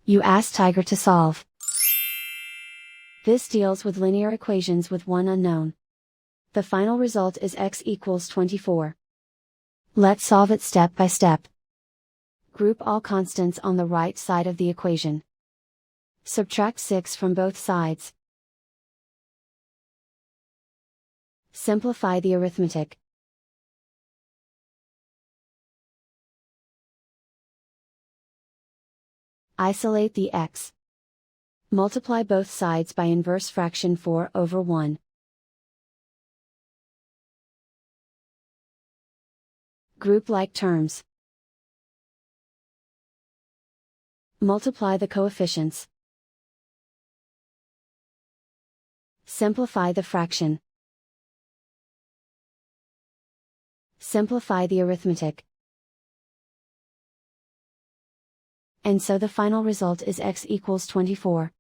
You ask Tiger to solve. This deals with linear equations with one unknown. The final result is x equals 24. Let's solve it step by step. Group all constants on the right side of the equation. Subtract 6 from both sides. Simplify the arithmetic. Isolate the x. Multiply both sides by inverse fraction 4/1. Group like terms. Multiply the coefficients. Simplify the fraction. Simplify the arithmetic. And so the final result is x equals 24.